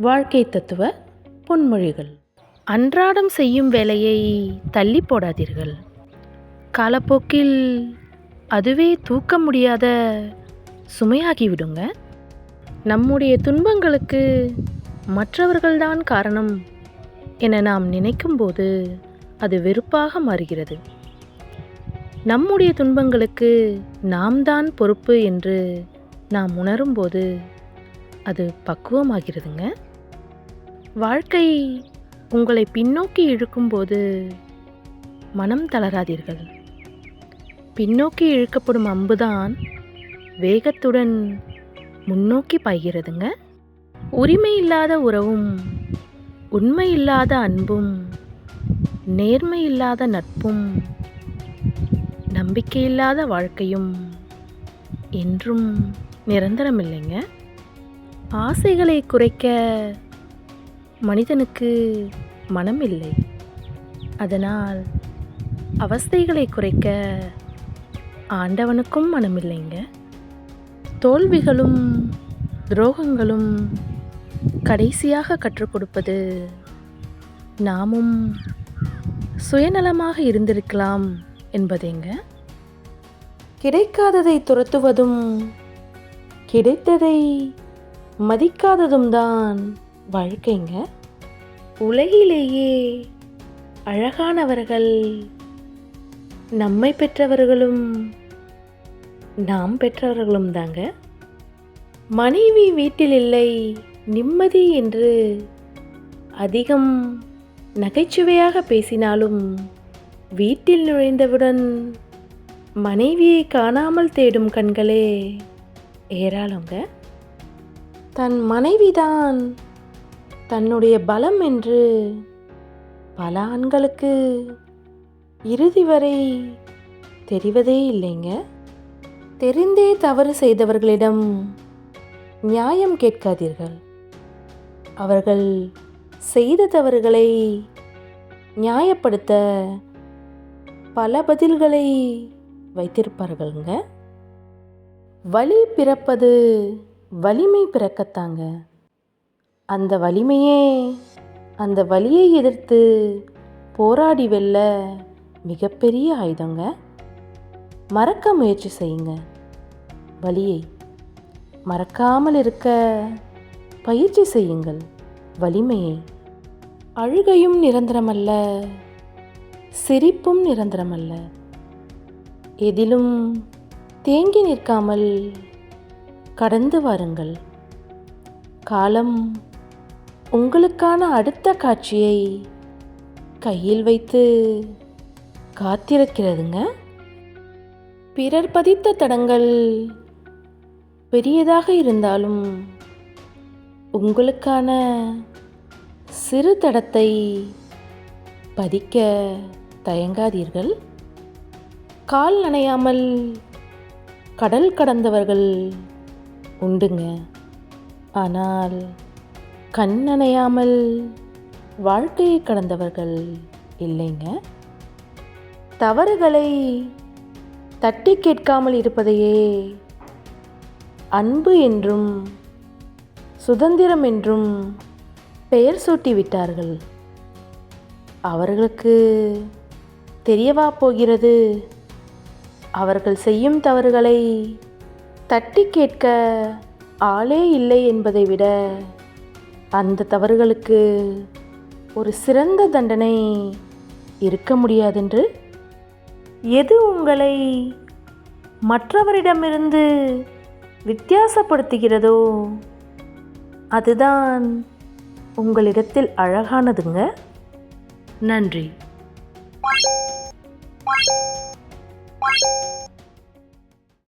வாழ்க்கை தத்துவ பொன்மொழிகள். அன்றாடம் செய்யும் வேலையை தள்ளி போடாதீர்கள். காலப்போக்கில் அதுவே தூக்க முடியாத சுமையாகிவிடுங்க. நம்முடைய துன்பங்களுக்கு மற்றவர்கள்தான் காரணம் என நாம் நினைக்கும்போது அது வெறுப்பாக மாறுகிறது. நம்முடைய துன்பங்களுக்கு நாம் தான் பொறுப்பு என்று நாம் உணரும்போது அது பக்குவமாகிறதுங்க. வாழ்க்கை உங்களை பின்னோக்கி இழுக்கும்போது மனம் தளராதீர்கள். பின்னோக்கி இழுக்கப்படும் அம்புதான் வேகத்துடன் முன்னோக்கி பாய்கிறதுங்க. உரிமை இல்லாத உறவும், உண்மை இல்லாத அன்பும், நேர்மை இல்லாத நட்பும், நம்பிக்கையில்லாத வாழ்க்கையும் என்றும் நிரந்தரமில்லைங்க. ஆசைகளை குறைக்க மனிதனுக்கு மனம் இல்லை. அதனால் அவஸ்தைகளை குறைக்க ஆண்டவனுக்கும் மனமில்லைங்க. தோல்விகளும் துரோகங்களும் கடைசியாக கற்றுக் கொடுப்பது நாமும் சுயநலமாக இருந்திருக்கலாம் என்பதேங்க. கிடைக்காததை துரத்துவதும் கிடைத்ததை மதிக்காததும் தான் வாழ்க்கைங்க. உலகிலேயே அழகானவர்கள் நம்மை பெற்றவர்களும் நாம் பெற்றவர்களும் தாங்க. மனைவி வீட்டில் இல்லை நிம்மதி என்று அதிகம் நகைச்சுவையாக பேசினாலும் வீட்டில் நுழைந்தவுடன் மனைவியை காணாமல் தேடும் கண்களே ஏராளங்க. தன் மனைவிதான் தன்னுடைய பலம் என்று பல ஆண்களுக்கு இறுதி வரை தெரிவதே இல்லைங்க. தெரிந்தே தவறு செய்தவர்களிடம் நியாயம் கேட்காதீர்கள். அவர்கள் செய்த தவறுகளை நியாயப்படுத்த பல பதில்களை வைத்திருப்பார்கள்ங்க. வலி பிறப்பது வலிமை பிறக்கத்தாங்க. அந்த வலிமையே அந்த வலியை எதிர்த்து போராடி வெல்ல மிகப்பெரிய ஆயுதங்க. மறக்க முயற்சி செய்யுங்க. வலியை மறக்காமல் இருக்க பயிற்சி செய்யுங்கள். வலிமையை. அழுகையும் நிரந்தரமல்ல, சிரிப்பும் நிரந்தரமல்ல. எதிலும் தேங்கி நிற்காமல் கடந்து வாருங்கள். காலம் உங்களுக்கான அடுத்த காட்சியை கையில் வைத்து காத்திருக்கிறதுங்க. பிறர் பதித்த தடங்கள் பெரியதாக இருந்தாலும் உங்களுக்கான சிறு தடத்தை பதிக்க தயங்காதீர்கள். கால் நனையாமல் கடல் கடந்தவர்கள் உண்டுங்க. ஆனால் கண் நனையாமல் வாழ்க்கையை கடந்தவர்கள் இல்லைங்க. தவறுகளை தட்டி கேட்காமல் இருப்பதையே அன்பு என்றும் சுதந்திரம் என்றும் பெயர் சூட்டி விட்டார்கள். அவர்களுக்கு தெரியவா போகிறது அவர்கள் செய்யும் தவறுகளை தட்டி கேட்க ஆளே இல்லை என்பதை விட அந்த தவறுகளுக்கு ஒரு சிறந்த தண்டனை இருக்க முடியாதென்று? எது உங்களை மற்றவரிடமிருந்து வித்தியாசப்படுத்துகிறதோ அதுதான் உங்களிடத்தில் அழகானதுங்க. நன்றி.